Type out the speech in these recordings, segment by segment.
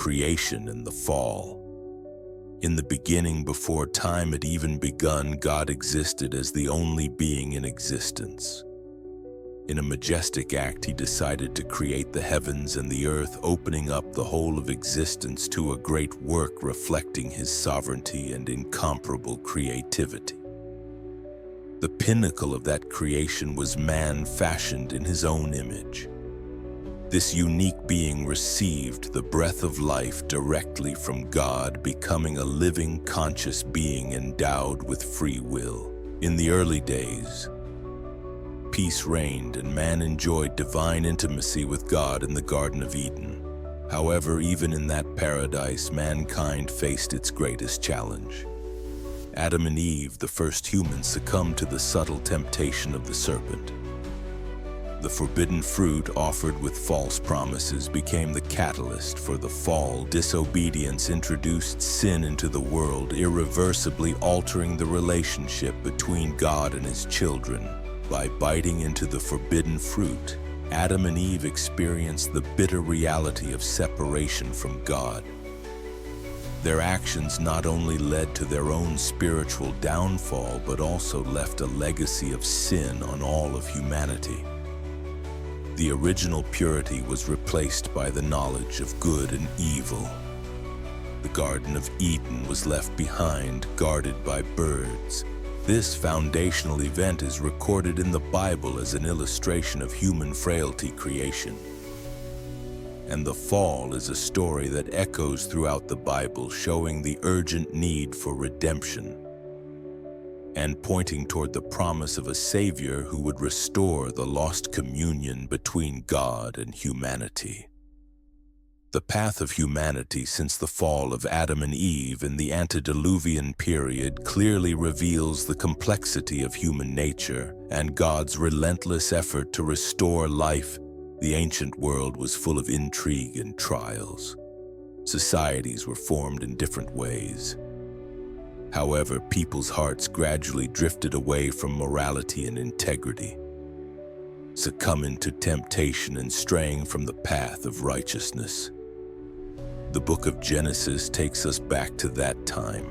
creation and the fall. In the beginning, before time had even begun, God existed as the only being in existence. In a majestic act, he decided to create the heavens and the earth, opening up the whole of existence to a great work reflecting his sovereignty and incomparable creativity. The pinnacle of that creation was man, fashioned in his own image. This unique being received the breath of life directly from God, becoming a living, conscious being endowed with free will. In the early days, peace reigned and man enjoyed divine intimacy with God in the Garden of Eden. However, even in that paradise, mankind faced its greatest challenge. Adam and Eve, the first humans, succumbed to the subtle temptation of the serpent. The forbidden fruit, offered with false promises, became the catalyst for the fall. Disobedience introduced sin into the world, irreversibly altering the relationship between God and his children. By biting into the forbidden fruit, Adam and Eve experienced the bitter reality of separation from God. Their actions not only led to their own spiritual downfall, but also left a legacy of sin on all of humanity. The original purity was replaced by the knowledge of good and evil. The Garden of Eden was left behind, guarded by birds. This foundational event is recorded in the Bible as an illustration of human frailty creation. And the fall is a story that echoes throughout the Bible, showing the urgent need for redemption and pointing toward the promise of a Savior who would restore the lost communion between God and humanity. The path of humanity since the fall of Adam and Eve in the Antediluvian period clearly reveals the complexity of human nature and God's relentless effort to restore life. The ancient world was full of intrigue and trials. Societies were formed in different ways. However, people's hearts gradually drifted away from morality and integrity, succumbing to temptation and straying from the path of righteousness. The book of Genesis takes us back to that time,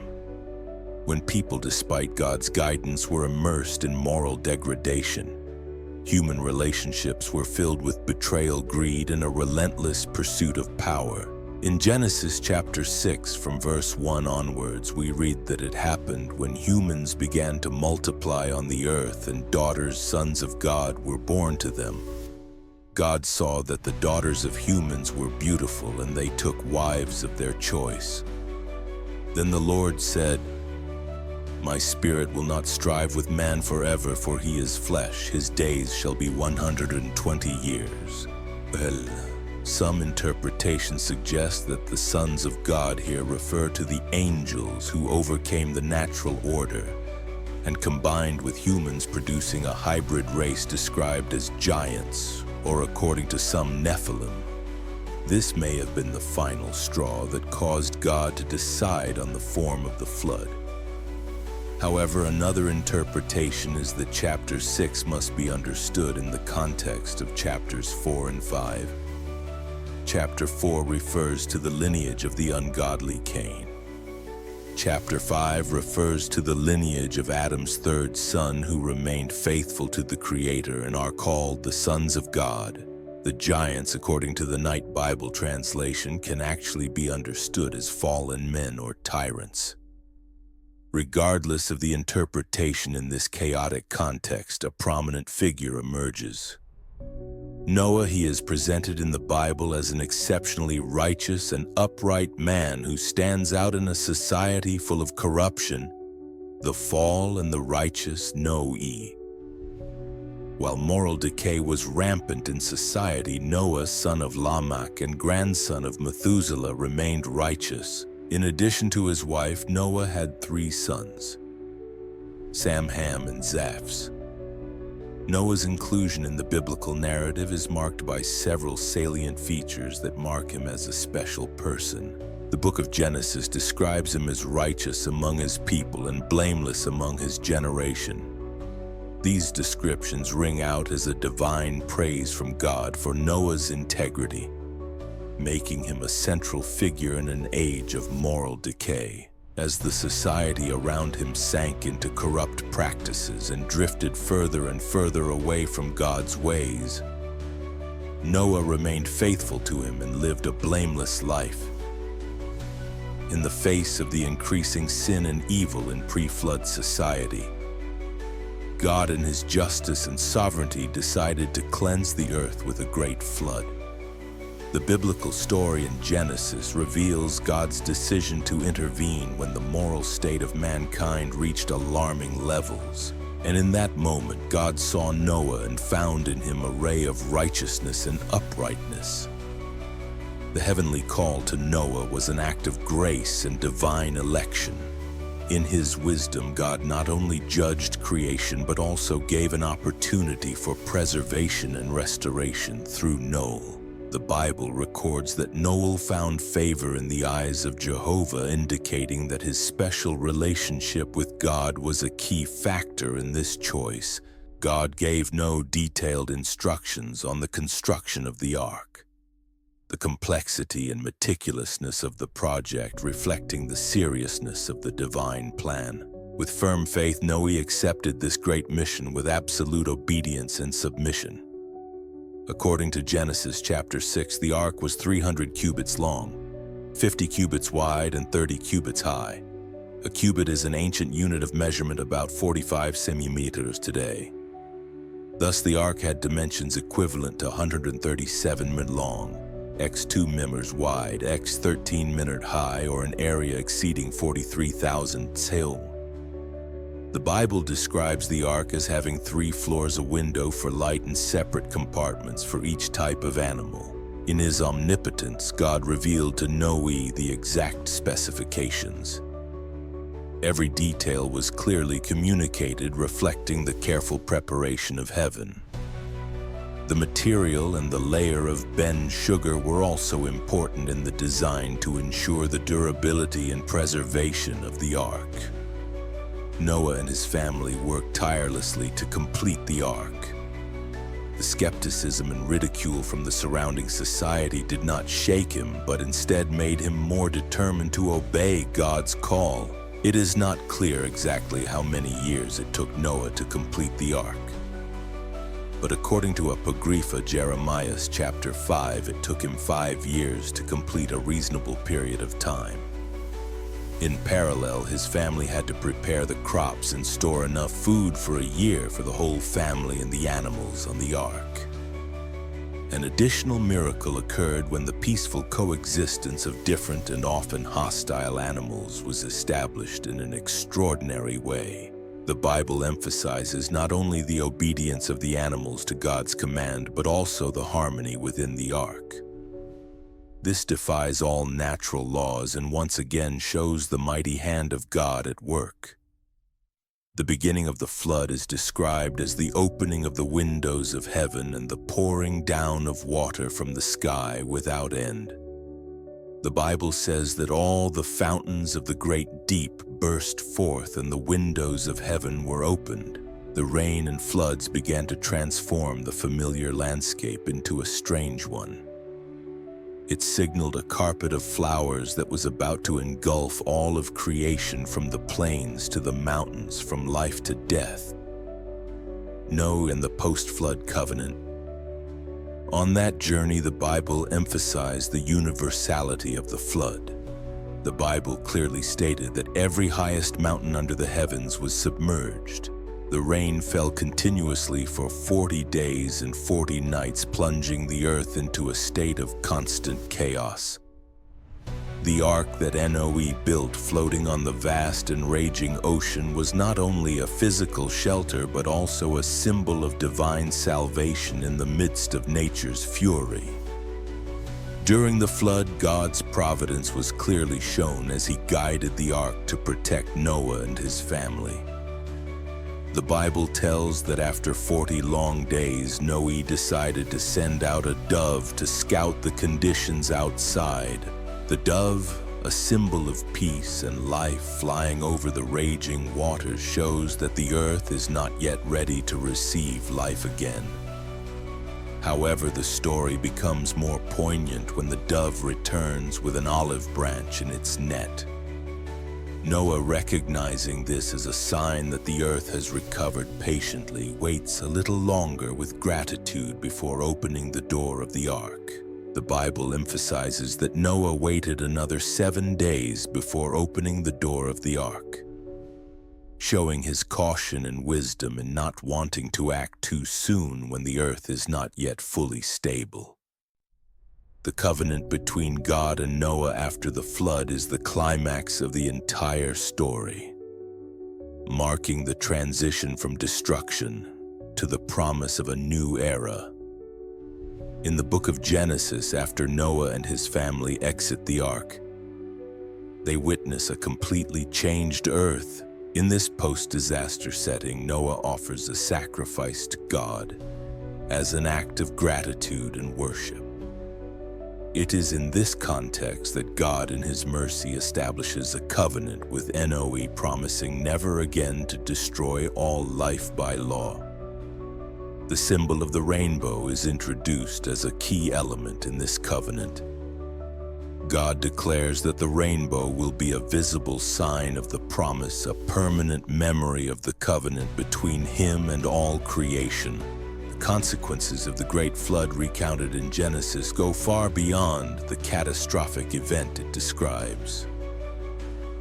when people, despite God's guidance, were immersed in moral degradation. Human relationships were filled with betrayal, greed, and a relentless pursuit of power. In Genesis chapter 6, from verse 1 onwards, we read that it happened when humans began to multiply on the earth and daughters, sons of God, were born to them. God saw that the daughters of humans were beautiful, and they took wives of their choice. Then the Lord said, "My spirit will not strive with man forever, for he is flesh. His days shall be 120 years. Well, some interpretations suggest that the sons of God here refer to the angels who overcame the natural order and combined with humans, producing a hybrid race described as giants, or according to some, Nephilim. This may have been the final straw that caused God to decide on the form of the flood. However, another interpretation is that chapter 6 must be understood in the context of chapters 4 and 5. Chapter 4 refers to the lineage of the ungodly Cain. Chapter 5 refers to the lineage of Adam's third son, who remained faithful to the Creator and are called the sons of God. The giants, according to the Night Bible translation, can actually be understood as fallen men or tyrants. Regardless of the interpretation in this chaotic context, a prominent figure emerges. Noah, he is presented in the Bible as an exceptionally righteous and upright man who stands out in a society full of corruption. The fall and the righteous know ye. While moral decay was rampant in society, Noah, son of Lamech and grandson of Methuselah, remained righteous. In addition to his wife, Noah had 3 sons, Sam, Ham, and Japheth. Noah's inclusion in the biblical narrative is marked by several salient features that mark him as a special person. The book of Genesis describes him as righteous among his people and blameless among his generation. These descriptions ring out as a divine praise from God for Noah's integrity. making him a central figure in an age of moral decay. As the society around him sank into corrupt practices and drifted further and further away from God's ways, Noah remained faithful to him and lived a blameless life. In the face of the increasing sin and evil in pre-flood society, God in his justice and sovereignty decided to cleanse the earth with a great flood. The biblical story in Genesis reveals God's decision to intervene when the moral state of mankind reached alarming levels. And in that moment, God saw Noah and found in him a ray of righteousness and uprightness. The heavenly call to Noah was an act of grace and divine election. In his wisdom, God not only judged creation, but also gave an opportunity for preservation and restoration through Noah. The Bible records that Noah found favor in the eyes of Jehovah, indicating that his special relationship with God was a key factor in this choice. God gave no detailed instructions on the construction of the ark, the complexity and meticulousness of the project reflecting the seriousness of the divine plan. With firm faith, Noah accepted this great mission with absolute obedience and submission. According to Genesis chapter 6, the ark was 300 cubits long, 50 cubits wide, and 30 cubits high. A cubit is an ancient unit of measurement, about 45 centimeters today. Thus, the ark had dimensions equivalent to 137 min long, x 2 mimmers wide, x 13 minute high, or an area exceeding 43,000 sail. The Bible describes the ark as having 3 floors, a window for light, and separate compartments for each type of animal. In his omnipotence, God revealed to Noah the exact specifications. Every detail was clearly communicated, reflecting the careful preparation of heaven. The material and the layer of sugar were also important in the design to ensure the durability and preservation of the ark. Noah and his family worked tirelessly to complete the ark. The skepticism and ridicule from the surrounding society did not shake him, but instead made him more determined to obey God's call. It is not clear exactly how many years it took Noah to complete the ark, but according to Apocrypha Jeremiah chapter 5, it took him 5 years to complete a reasonable period of time. In parallel, his family had to prepare the crops and store enough food for a year for the whole family and the animals on the ark. An additional miracle occurred when the peaceful coexistence of different and often hostile animals was established in an extraordinary way. The Bible emphasizes not only the obedience of the animals to God's command, but also the harmony within the ark. This defies all natural laws and once again shows the mighty hand of God at work. The beginning of the flood is described as the opening of the windows of heaven and the pouring down of water from the sky without end. The Bible says that all the fountains of the great deep burst forth and the windows of heaven were opened. The rain and floods began to transform the familiar landscape into a strange one. It signaled a carpet of flowers that was about to engulf all of creation, from the plains to the mountains, from life to death. Noah and the post-flood covenant. On that journey, the Bible emphasized the universality of the flood. The Bible clearly stated that every highest mountain under the heavens was submerged. The rain fell continuously for 40 days and 40 nights, plunging the earth into a state of constant chaos. The ark that Noah built, floating on the vast and raging ocean, was not only a physical shelter, but also a symbol of divine salvation in the midst of nature's fury. During the flood, God's providence was clearly shown as he guided the ark to protect Noah and his family. The Bible tells that after 40 long days, Noah decided to send out a dove to scout the conditions outside. The dove, a symbol of peace and life flying over the raging waters, shows that the earth is not yet ready to receive life again. However, the story becomes more poignant when the dove returns with an olive branch in its net. Noah, recognizing this as a sign that the earth has recovered patiently, waits a little longer with gratitude before opening the door of the ark. The Bible emphasizes that Noah waited another 7 days before opening the door of the ark, showing his caution and wisdom in not wanting to act too soon when the earth is not yet fully stable. The covenant between God and Noah after the flood is the climax of the entire story, marking the transition from destruction to the promise of a new era. In the book of Genesis, after Noah and his family exit the ark, they witness a completely changed earth. In this post-disaster setting, Noah offers a sacrifice to God as an act of gratitude and worship. It is in this context that God in His mercy establishes a covenant with Noah, promising never again to destroy all life by law. The symbol of the rainbow is introduced as a key element in this covenant. God declares that the rainbow will be a visible sign of the promise, a permanent memory of the covenant between Him and all creation. The consequences of the great flood recounted in Genesis go far beyond the catastrophic event it describes,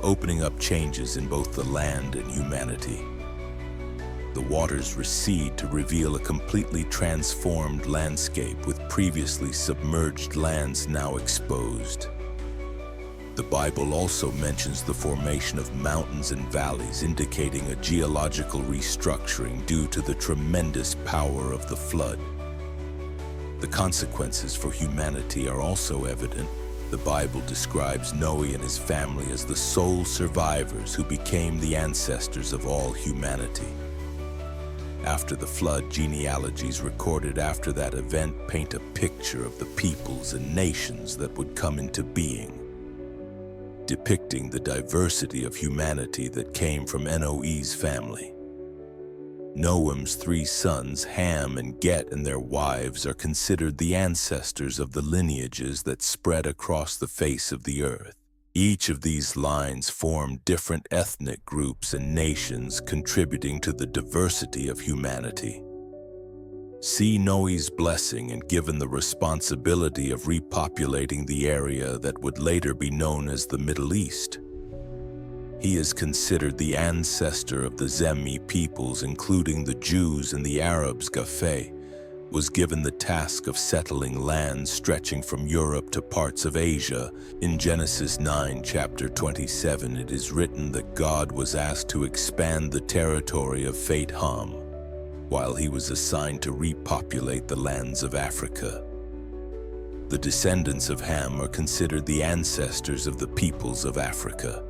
opening up changes in both the land and humanity. The waters recede to reveal a completely transformed landscape with previously submerged lands now exposed. The Bible also mentions the formation of mountains and valleys, indicating a geological restructuring due to the tremendous power of the flood. The consequences for humanity are also evident. The Bible describes Noah and his family as the sole survivors who became the ancestors of all humanity. After the flood, genealogies recorded after that event paint a picture of the peoples and nations that would come into being, depicting the diversity of humanity that came from Noah's family. Noah's 3 sons, Ham and Get, and their wives are considered the ancestors of the lineages that spread across the face of the earth. Each of these lines formed different ethnic groups and nations, contributing to the diversity of humanity. See Noah's blessing and given the responsibility of repopulating the area that would later be known as the Middle East. He is considered the ancestor of the Zemi peoples, including the Jews and the Arabs. Gafay was given the task of settling lands stretching from Europe to parts of Asia. In Genesis 9, chapter 27, it is written that God was asked to expand the territory of Ham, while he was assigned to repopulate the lands of Africa. The descendants of Ham are considered the ancestors of the peoples of Africa.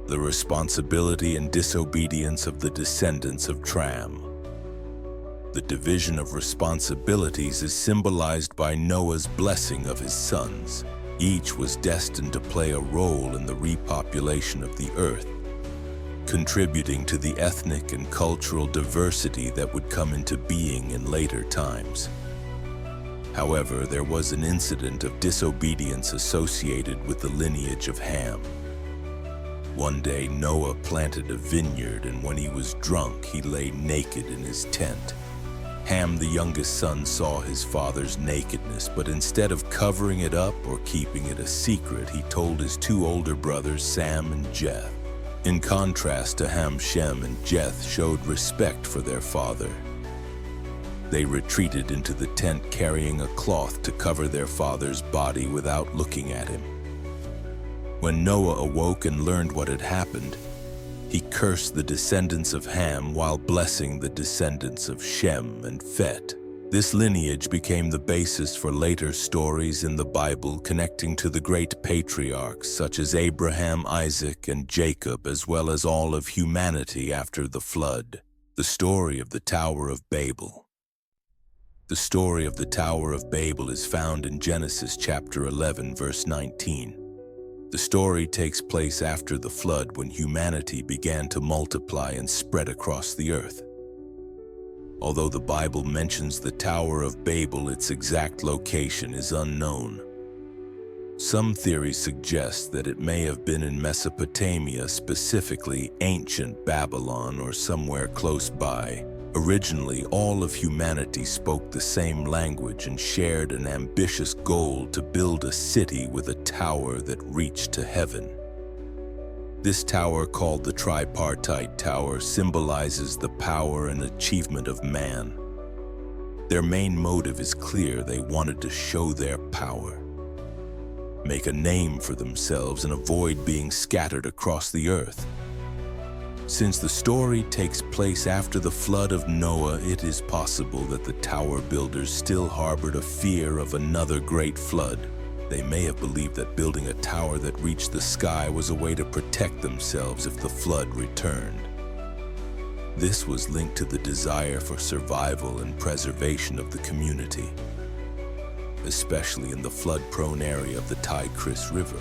The responsibility and disobedience of the descendants of Tram. The division of responsibilities is symbolized by Noah's blessing of his sons. Each was destined to play a role in the repopulation of the earth, contributing to the ethnic and cultural diversity that would come into being in later times. However, there was an incident of disobedience associated with the lineage of Ham. One day, Noah planted a vineyard, and when he was drunk, he lay naked in his tent. Ham, the youngest son, saw his father's nakedness, but instead of covering it up or keeping it a secret, he told his 2 older brothers, Sam and Jeth. In contrast to Ham, Shem and Jeth showed respect for their father. They retreated into the tent carrying a cloth to cover their father's body without looking at him. When Noah awoke and learned what had happened, he cursed the descendants of Ham while blessing the descendants of Shem and Phet. This lineage became the basis for later stories in the Bible connecting to the great patriarchs such as Abraham, Isaac, and Jacob, as well as all of humanity after the flood. The story of the Tower of Babel. The story of the Tower of Babel is found in Genesis chapter 11, verse 19. The story takes place after the flood, when humanity began to multiply and spread across the earth. Although the Bible mentions the Tower of Babel, its exact location is unknown. Some theories suggest that it may have been in Mesopotamia, specifically ancient Babylon, or somewhere close by. Originally, all of humanity spoke the same language and shared an ambitious goal to build a city with a tower that reached to heaven. This tower, called the tripartite tower, symbolizes the power and achievement of man. Their main motive is clear: they wanted to show their power, make a name for themselves, and avoid being scattered across the earth. Since the story takes place after the flood of Noah, it is possible that the tower builders still harbored a fear of another great flood. They may have believed that building a tower that reached the sky was a way to protect themselves if the flood returned. This was linked to the desire for survival and preservation of the community, especially in the flood-prone area of the Tigris River.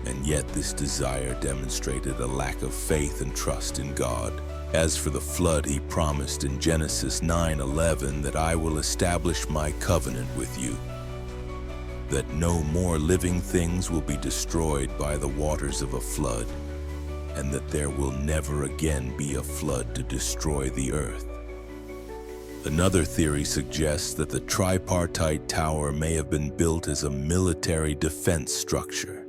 And yet this desire demonstrated a lack of faith and trust in God. As for the flood, he promised in Genesis 9:11 that I will establish my covenant with you, that no more living things will be destroyed by the waters of a flood, and that there will never again be a flood to destroy the earth. Another theory suggests that the tripartite tower may have been built as a military defense structure.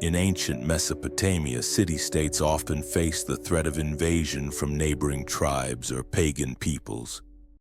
In ancient Mesopotamia, city-states often faced the threat of invasion from neighboring tribes or pagan peoples.